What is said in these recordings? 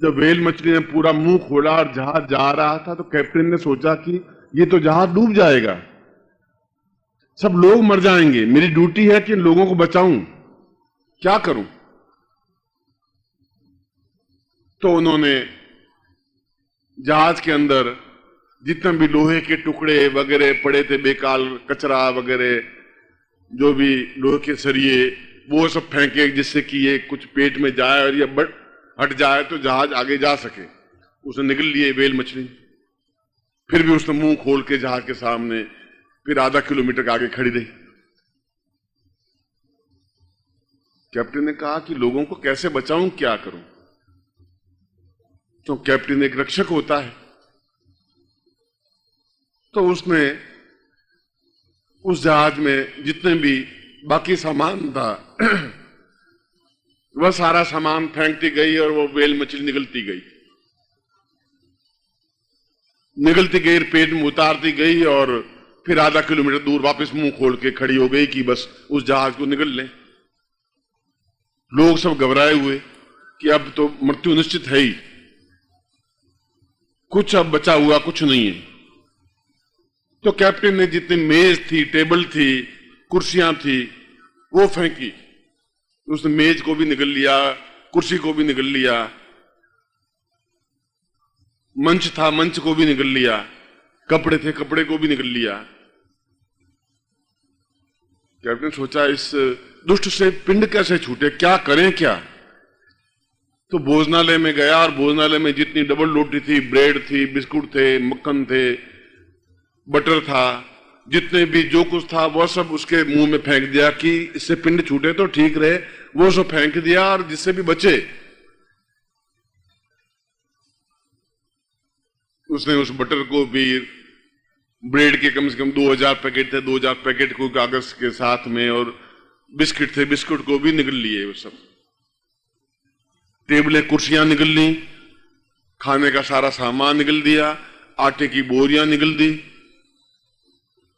जब व्हेल मछली ने पूरा मुंह खोला और जहाज जा रहा था तो कैप्टन ने सोचा कि ये तो जहाज डूब जाएगा, सब लोग मर जाएंगे, मेरी ड्यूटी है कि लोगों को बचाऊं, क्या करूं। तो उन्होंने जहाज के अंदर जितने भी लोहे के टुकड़े वगैरह पड़े थे, बेकार कचरा वगैरह, जो भी लोहे के सरिये, वो सब फेंके जिससे कि ये कुछ पेट में जाए और ये हट जाए तो जहाज आगे जा सके। उसने निगल लिए व्हेल मछली, फिर भी उसने मुंह खोल के जहाज के सामने फिर आधा किलोमीटर आगे खड़ी रही। कैप्टन ने कहा कि लोगों को कैसे बचाऊं, क्या करूं। तो कैप्टन एक रक्षक होता है, तो उसने उस जहाज में जितने भी बाकी सामान था वह सारा सामान फेंकती गई और वो व्हेल मछली निगलती गई, पेट में उतारती गई और फिर आधा किलोमीटर दूर वापस मुंह खोल के खड़ी हो गई कि बस उस जहाज को निगल लें। लोग सब घबराए हुए कि अब तो मृत्यु निश्चित है ही, कुछ अब बचा हुआ कुछ नहीं है। तो कैप्टन ने जितनी मेज थी, टेबल थी, कुर्सियां थी, वो फेंकी। उसने मेज को भी निगल लिया, कुर्सी को भी निगल लिया, मंच था मंच को भी निगल लिया, कपड़े थे कपड़े को भी निगल लिया। कैप्टन सोचा इस दुष्ट से पिंड कैसे छूटे, क्या करें क्या। तो भोजनालय में गया और भोजनालय में जितनी डबल रोटी थी, ब्रेड थी, बिस्कुट थे, मक्खन थे, बटर था, जितने भी जो कुछ था वह सब उसके मुंह में फेंक दिया कि इससे पिंड छूटे तो ठीक रहे। वो सब फेंक दिया और जिससे भी बचे उसने उस बटर को भी, ब्रेड के कम से कम 2000 पैकेट थे, 2000 पैकेट को कागज के साथ में, और बिस्किट थे, बिस्कुट को भी निगल लिए वो सब। टेबलें कुर्सियां निगल ली, खाने का सारा सामान निगल दिया, आटे की बोरियां निगल दी,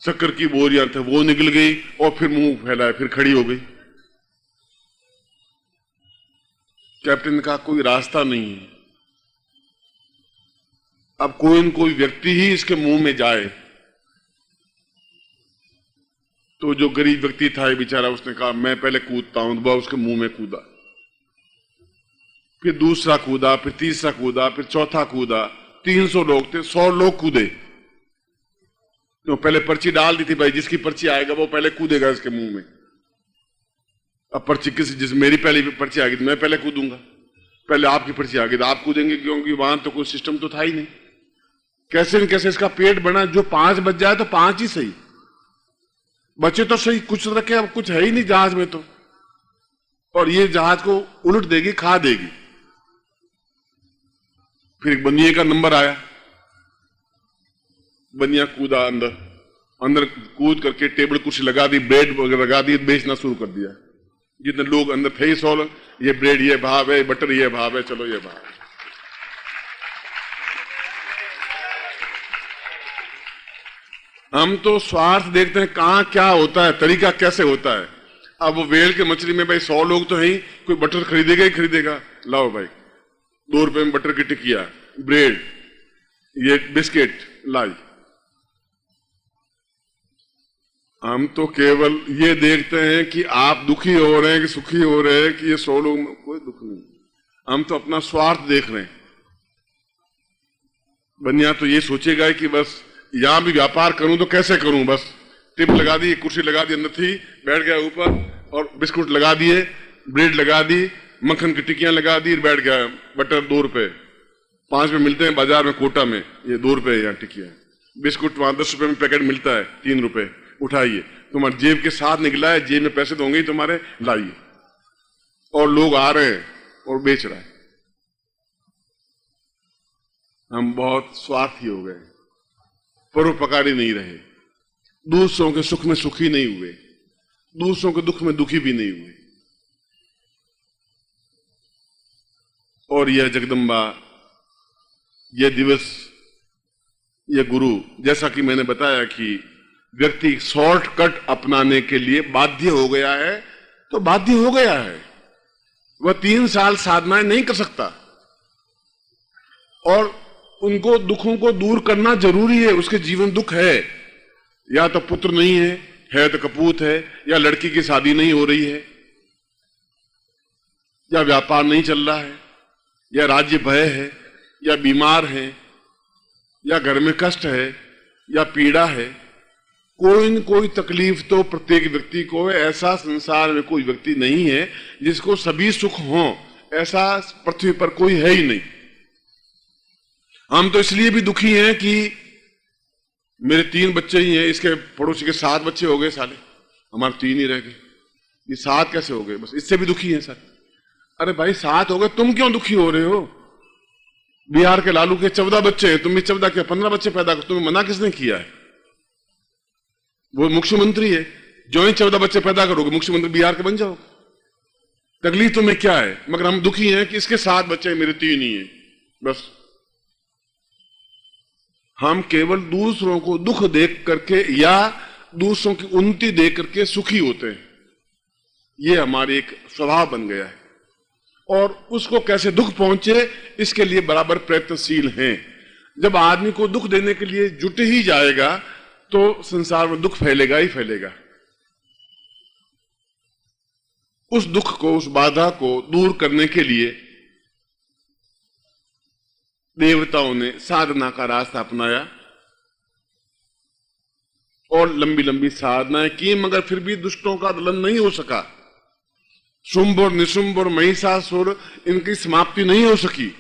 शक्कर की बोरियां थे वो निकल गई, और फिर मुंह फैलाए फिर खड़ी हो गई। कैप्टन का कोई रास्ता नहीं है, अब कोई न कोई व्यक्ति ही इसके मुंह में जाए। तो जो गरीब व्यक्ति था बेचारा, उसने कहा मैं पहले कूदता हूं, वह उसके मुंह में कूदा, फिर दूसरा कूदा, फिर तीसरा कूदा, फिर चौथा कूदा। 300 लोग थे, 100 लोग कूदे। तो पहले पर्ची डाल दी थी, भाई जिसकी पर्ची आएगा वो पहले कूदेगा इसके मुंह में। अब पर्ची जिस मेरी पहली पर्ची आ गई तो मैं पहले कूदूंगा, पहले आपकी पर्ची आ गई तो आप कूदेंगे, क्योंकि वहां तो कोई सिस्टम तो था ही नहीं। कैसे न कैसे इसका पेट बना, जो 5 बच जाए तो 5 ही सही, बचे तो सही, कुछ रखे, अब कुछ है ही नहीं जहाज में तो, और ये जहाज को उलट देगी, खा देगी। फिर एक बनिए का नंबर आया, बनिया कूदा अंदर कूद करके टेबल कुर्सी लगा दी, ब्रेड वगैरह लगा दी, बेचना शुरू कर दिया। जितने लोग अंदर थे 100 लोग, ये ब्रेड ये भाव है, बटर ये भाव है, चलो ये भाव है। हम तो स्वार्थ देखते हैं, कहां क्या होता है, तरीका कैसे होता है। अब वो व्हेल के मछली में भाई 100 लोग तो है ही, कोई बटर खरीदेगा ही खरीदेगा, लाओ भाई 2 रुपए में बटर की टिकिया, ब्रेड, ये बिस्किट लाई। हम तो केवल ये देखते हैं कि आप दुखी हो रहे हैं कि सुखी हो रहे हैं, कि ये 100 लोग में कोई दुख नहीं, हम तो अपना स्वार्थ देख रहे हैं। बनिया तो ये सोचेगा कि बस यहां भी व्यापार करूं तो कैसे करूं, बस टेबल लगा दी, कुर्सी लगा दी, अंदर थी, बैठ गया ऊपर, और बिस्कुट लगा दिए, ब्रेड लगा दी, मक्खन की टिक्कियां लगा दी, बैठ गया। बटर 2 रुपए, 5 में मिलते हैं बाजार में, कोटा में, ये 2 रुपए यहाँ टिक्कियां। बिस्कुट वहां 10 रुपए में पैकेट मिलता है, 3 रुपए, उठाइए, तुम्हारे जेब के साथ निकला है, जेब में पैसे तो होंगे ही तुम्हारे, लाइए। और लोग आ रहे हैं और बेच रहा है। हम बहुत स्वार्थी हो गए, परोपकारी नहीं रहे, दूसरों के सुख में सुखी नहीं हुए, दूसरों के दुख में दुखी भी नहीं हुए। और यह जगदम्बा, यह दिवस, यह गुरु, जैसा कि मैंने बताया कि व्यक्ति शॉर्टकट अपनाने के लिए बाध्य हो गया है, तो बाध्य हो गया है, वह 3 साल साधनाएं नहीं कर सकता। और उनको दुखों को दूर करना जरूरी है। उसके जीवन दुख है, या तो पुत्र नहीं है तो कपूत है, या लड़की की शादी नहीं हो रही है, या व्यापार नहीं चल रहा है, या राज्य भय है, या बीमार है, या घर में कष्ट है, या पीड़ा है। कोई न कोई तकलीफ तो प्रत्येक व्यक्ति को है। ऐसा संसार में कोई व्यक्ति नहीं है जिसको सभी सुख हों, ऐसा पृथ्वी पर कोई है ही नहीं। हम तो इसलिए भी दुखी हैं कि मेरे 3 बच्चे ही हैं, इसके पड़ोसी के 7 बच्चे हो गए साले, हमारे 3 ही रह गए, ये 7 कैसे हो गए? बस इससे भी दुखी हैं सर। अरे भाई 7 हो गए, तुम क्यों दुखी हो रहे हो? बिहार के लालू के 14 बच्चे हैं, तुम भी 14 क्या 15 बच्चे पैदा करो, तुम्हें मना किसने किया है? वो मुख्यमंत्री है, जो ही 14 बच्चे पैदा करोगे मुख्यमंत्री बिहार के बन जाओगे। तकलीफ तुम्हें क्या है? मगर हम दुखी हैं कि इसके 7 बच्चे हैं, मेरे 3 ही हैं। बस हम केवल दूसरों को दुख देख करके या दूसरों की उन्नति देख करके सुखी होते हैं। ये हमारे एक स्वभाव बन गया है, और उसको कैसे दुख पहुंचे इसके लिए बराबर प्रयत्नशील हैं। जब आदमी को दुख देने के लिए जुट ही जाएगा तो संसार में दुख फैलेगा ही फैलेगा। उस दुख को, उस बाधा को दूर करने के लिए देवताओं ने साधना का रास्ता अपनाया और लंबी लंबी साधनाएं की, मगर फिर भी दुष्टों का दलन नहीं हो सका। शुंभ और निशुंभ और महिषासुर, इनकी समाप्ति नहीं हो सकी।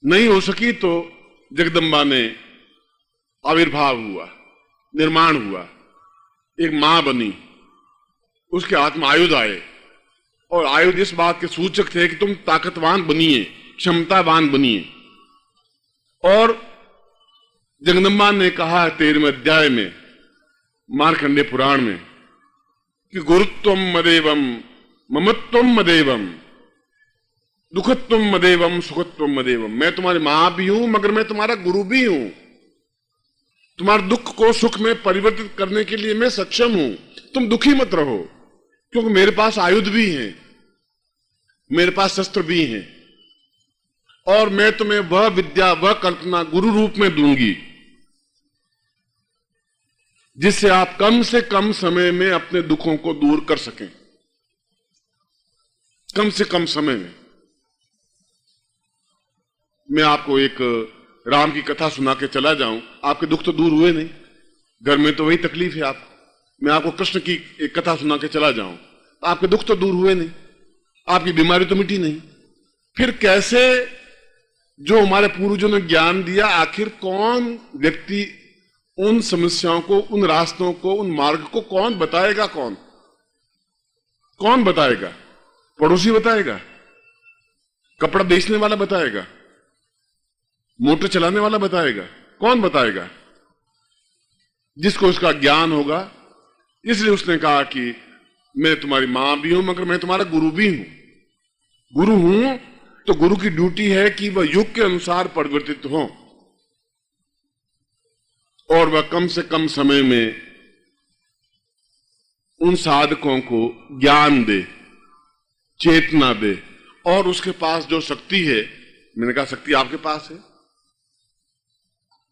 नहीं हो सकी तो जगदम्बा ने आविर्भाव हुआ, निर्माण हुआ, एक मां बनी, उसके हाथ में आयुध आए, और आयुध इस बात के सूचक थे कि तुम ताकतवान बनिए, क्षमतावान बनिए। और जगदम्बा ने कहा 13वें अध्याय में मार्कंडेय पुराण में कि गुरुत्वम मदेवम ममत्वम मदेवम दुखत्वम मदेवम सुखत्वम मदेवम। मैं तुम्हारी मां भी हूं मगर मैं तुम्हारा गुरु भी हूं। तुम्हारे दुख को सुख में परिवर्तित करने के लिए मैं सक्षम हूं। तुम दुखी मत रहो, क्योंकि मेरे पास आयुध भी हैं, मेरे पास शस्त्र भी हैं, और मैं तुम्हें वह विद्या, वह कल्पना गुरु रूप में दूंगी जिससे आप कम से कम समय में अपने दुखों को दूर कर सकें। कम से कम समय में। मैं आपको एक राम की कथा सुना के चला जाऊं, आपके दुख तो दूर हुए नहीं, घर में तो वही तकलीफ है आपको। मैं आपको कृष्ण की एक कथा सुना के चला जाऊं, आपके दुख तो दूर हुए नहीं, आपकी बीमारी तो मिटी नहीं। फिर कैसे जो हमारे पूर्वजों ने ज्ञान दिया, आखिर कौन व्यक्ति उन समस्याओं को, उन रास्तों को, उन मार्ग को कौन बताएगा? कौन बताएगा? पड़ोसी बताएगा? कपड़ा बेचने वाला बताएगा? मोटर चलाने वाला बताएगा? कौन बताएगा? जिसको उसका ज्ञान होगा। इसलिए उसने कहा कि मैं तुम्हारी मां भी हूं मगर मैं तुम्हारा गुरु भी हूं। गुरु हूं तो गुरु की ड्यूटी है कि वह युग के अनुसार परिवर्तित हो, और वह कम से कम समय में उन साधकों को ज्ञान दे, चेतना दे। और उसके पास जो शक्ति है, मैंने कहा शक्ति आपके पास है,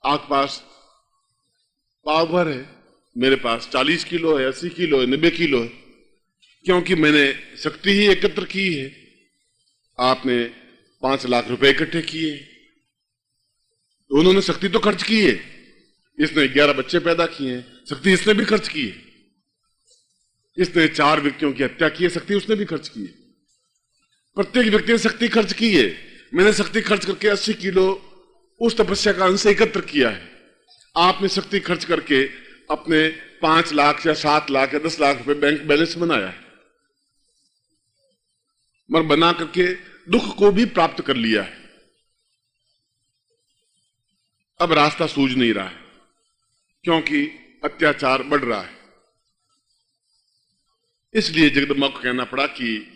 आपके पास पावर है, मेरे पास 40 किलो है, 80 किलो है, 90 किलो है, क्योंकि मैंने शक्ति ही एकत्र की है। आपने 5 लाख रुपए इकट्ठे किए, उन्होंने शक्ति तो खर्च की है। इसने 11 बच्चे पैदा किए हैं, शक्ति इसने भी खर्च की है। इसने 4 व्यक्तियों की हत्या की है, शक्ति उसने भी खर्च की है। प्रत्येक व्यक्ति ने शक्ति खर्च की है। मैंने शक्ति खर्च करके 80 किलो उस तपस्या का अंश एकत्र किया है। आपने शक्ति खर्च करके अपने 5 लाख या 7 लाख या 10 लाख रुपए बैंक बैलेंस बनाया है, मगर बना करके दुख को भी प्राप्त कर लिया है। अब रास्ता सूझ नहीं रहा है, क्योंकि अत्याचार बढ़ रहा है। इसलिए जगदम्बा को कहना पड़ा कि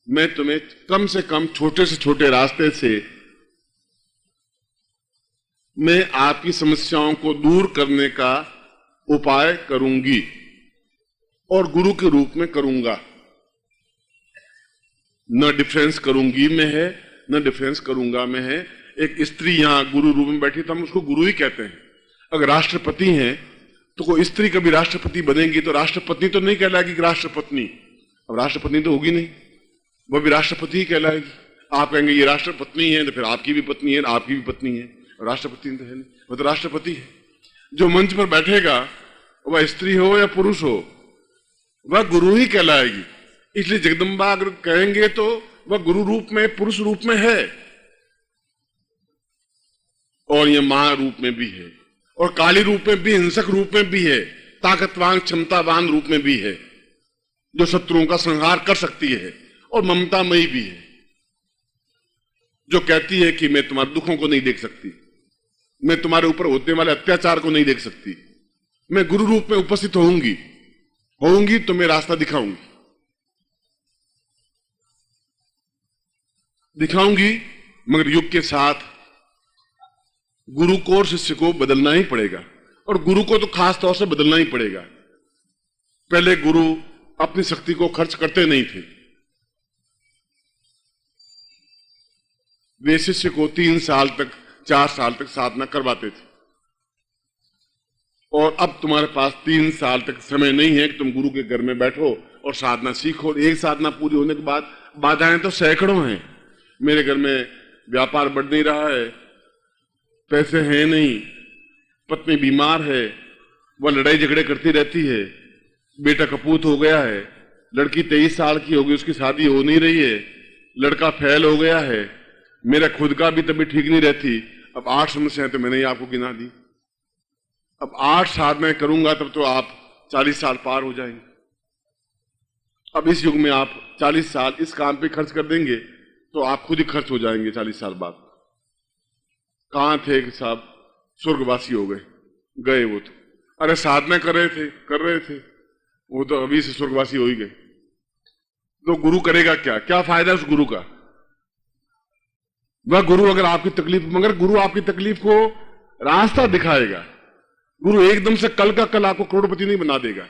मैं तुम्हें कम से कम छोटे से छोटे रास्ते से मैं आपकी समस्याओं को दूर करने का उपाय करूंगी और गुरु के रूप में करूंगा। न डिफरेंस करूंगी में है, न डिफरेंस करूंगा में है। एक स्त्री यहां गुरु रूप में बैठी तो हम उसको गुरु ही कहते हैं। अगर राष्ट्रपति हैं तो कोई स्त्री कभी राष्ट्रपति बनेगी तो राष्ट्रपत्नी तो नहीं कहलाएगी कि राष्ट्रपत्नी, अब राष्ट्रपत्नी तो होगी नहीं, वह भी राष्ट्रपति ही कहलाएगी। आप कहेंगे ये राष्ट्रपत्नी है तो फिर आपकी भी पत्नी है, आपकी भी पत्नी है, राष्ट्रपति तो है नहीं, वह तो राष्ट्रपति है। जो मंच पर बैठेगा वह स्त्री हो या पुरुष हो वह गुरु ही कहलाएगी। इसलिए जगदम्बा अगर कहेंगे तो वह गुरु रूप में, पुरुष रूप में है, और यह मां रूप में भी है, और काली रूप में भी, हिंसक रूप में भी है, ताकतवान क्षमतावान रूप में भी है, जो शत्रुओं का संहार कर सकती है, और ममतामयी भी है, जो कहती है कि मैं तुम्हारे दुखों को नहीं देख सकती, मैं तुम्हारे ऊपर होने वाले अत्याचार को नहीं देख सकती, मैं गुरु रूप में उपस्थित होऊंगी तो मैं रास्ता दिखाऊंगी, मगर युग के साथ गुरु को और शिष्य को बदलना ही पड़ेगा, और गुरु को तो खास तौर से बदलना ही पड़ेगा। पहले गुरु अपनी शक्ति को खर्च करते नहीं थे, वे शिष्य को 3 साल तक 4 साल तक साधना करवाते थे, और अब तुम्हारे पास 3 साल तक समय नहीं है कि तुम गुरु के घर में बैठो और साधना सीखो। एक साधना पूरी होने के बाद बाधाएं तो सैकड़ों हैं। मेरे घर में व्यापार बढ़ नहीं रहा है, पैसे हैं नहीं, पत्नी बीमार है, वह लड़ाई झगड़े करती रहती है, बेटा कपूत हो गया है, लड़की 23 साल की होगी, उसकी शादी हो नहीं रही है, लड़का फेल हो गया है, मेरा खुद का भी तबीयत ठीक नहीं रहती। अब 8 समस्याएं तो मैंने ही आपको गिना दी। अब 8 साधनाएं करूंगा तब तो आप 40 साल पार हो जाएंगे। अब इस युग में आप 40 साल इस काम पे खर्च कर देंगे तो आप खुद ही खर्च हो जाएंगे 40 साल बाद। कहां थे कि साहब स्वर्गवासी हो गए वो तो, अरे साधना कर रहे थे वो तो अभी से स्वर्गवासी हो ही गए। तो गुरु करेगा क्या फायदा उस गुरु का? वह गुरु अगर आपकी तकलीफ, मगर गुरु आपकी तकलीफ को रास्ता दिखाएगा। गुरु एकदम से कल का कल आपको करोड़पति नहीं बना देगा।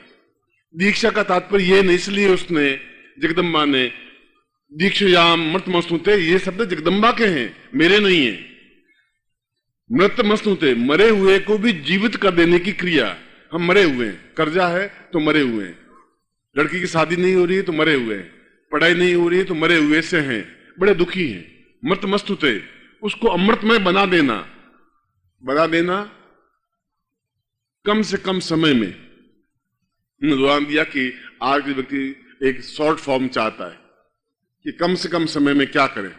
दीक्षा का तात्पर्य ये नहीं, इसलिए उसने जगदम्बा ने दीक्षायाम मृतमस्तुते, ये शब्द जगदम्बा के हैं, मेरे नहीं है। मृतमस्तुते, मरे हुए को भी जीवित कर देने की क्रिया। हम मरे हुए हैं, कर्जा है तो मरे हुए हैं, लड़की की शादी नहीं हो रही है तो मरे हुए हैं, पढ़ाई नहीं हो रही है तो मरे हुए से हैं, बड़े दुखी हैं। मृतमस्तुते, उसको अमृतमय बना देना कम से कम समय में। उदाहरण दिया कि आज के व्यक्ति एक शॉर्ट फॉर्म चाहता है कि कम से कम समय में क्या करें।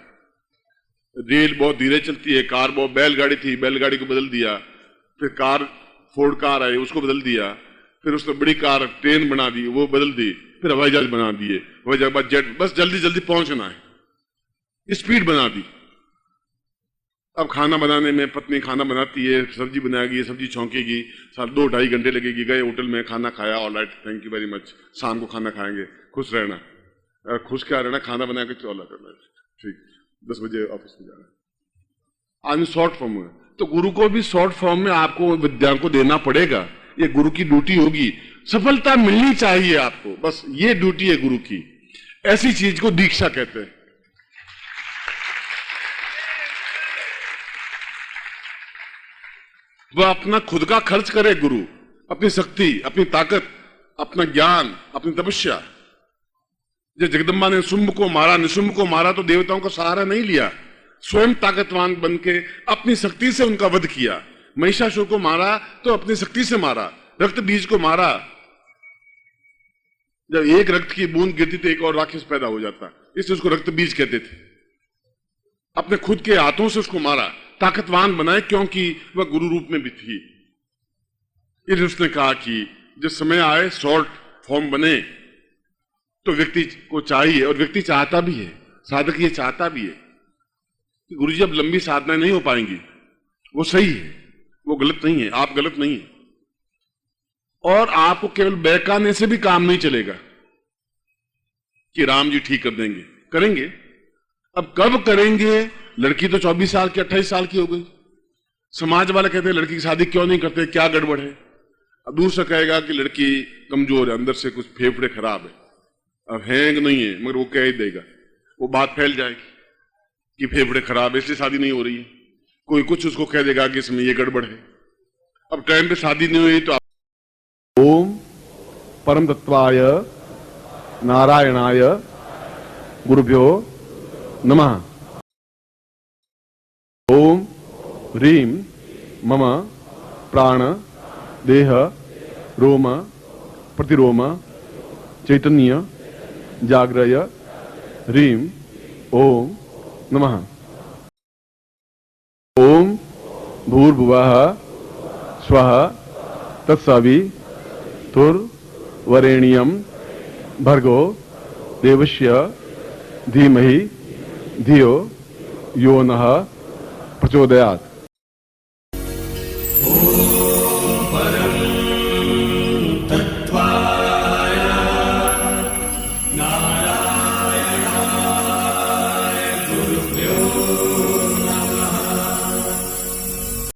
रेल बहुत धीरे चलती है, कार बहुत, बैलगाड़ी थी, बैलगाड़ी को बदल दिया, फिर कार फोर्ड कार आई उसको बदल दिया, फिर उसने बड़ी कार ट्रेन बना दी, वो बदल दी, फिर हवाई जहाज बना दिए, हवाई जहाज बाद जेट, बस जल्दी जल्दी पहुंचना है, स्पीड बना दी। अब खाना बनाने में पत्नी खाना बनाती है, सब्जी बनाएगी, सब्जी छौंकेगी, 2-2.5 घंटे लगेगी। गए होटल में, खाना खाया, all right, thank you very much, शाम को खाना खाएंगे, खुश रहना। खुश क्या रहना, खाना बना के चौला करना, ठीक, 10 बजे ऑफिस में जाना। आदमी शॉर्ट फॉर्म में, तो गुरु को भी शॉर्ट फॉर्म में आपको विद्या को देना पड़ेगा। ये गुरु की ड्यूटी होगी, सफलता मिलनी चाहिए आपको, बस ये ड्यूटी है गुरु की। ऐसी चीज को दीक्षा कहते हैं। वह अपना खुद का खर्च करे गुरु, अपनी शक्ति, अपनी ताकत, अपना ज्ञान, अपनी तपस्या। जब जगदम्बा ने शुंभ को मारा, निशुंभ को मारा तो देवताओं का सहारा नहीं लिया, स्वयं ताकतवान बन के अपनी शक्ति से उनका वध किया। महिषासुर को मारा तो अपनी शक्ति से मारा, रक्त बीज को मारा, जब एक रक्त की बूंद गिरती तो एक और राक्षस पैदा हो जाता, इसलिए उसको रक्त बीज कहते थे। अपने खुद के हाथों से उसको मारा, ताकतवान बनाए, क्योंकि वह गुरु रूप में भी थी। इसलिए उसने कहा कि जब समय आए शॉर्ट फॉर्म बने तो व्यक्ति को चाहिए, और व्यक्ति चाहता भी है, साधक ये चाहता भी है कि गुरु जी अब लंबी साधना नहीं हो पाएंगी, वो सही है, वो गलत नहीं है, आप गलत नहीं है। और आपको केवल बहकाने से भी काम नहीं चलेगा कि राम जी ठीक कर देंगे, करेंगे। अब कब करेंगे? लड़की तो 24 साल की, 28 साल की हो गई। समाज वाले कहते हैं लड़की की शादी क्यों नहीं करते, क्या गड़बड़ है? अब दूसरा कहेगा कि लड़की कमजोर है, अंदर से कुछ फेफड़े खराब है, अब हैंग नहीं है, मगर वो कह ही देगा। वो बात फैल जाएगी कि फेफड़े खराब है इसलिए शादी नहीं हो रही है। कोई कुछ उसको कह देगा कि इसमें ये गड़बड़ है। अब टाइम पे शादी नहीं हुई तो ओम परम तत्वाय नारायणाय गुरुभ्यो नमः। ओम ह्रीं मम प्राण देह रोम प्रतिरोम चैतन्य जाग्रय ह्रीं ओम नमः। ओम भूर्भुवः स्वः तत्सवितुर्वरेण्यं भर्गो देवस्य धीमहि धियो यो नः प्रचोदयात्। नारायणाय गुरुभ्यो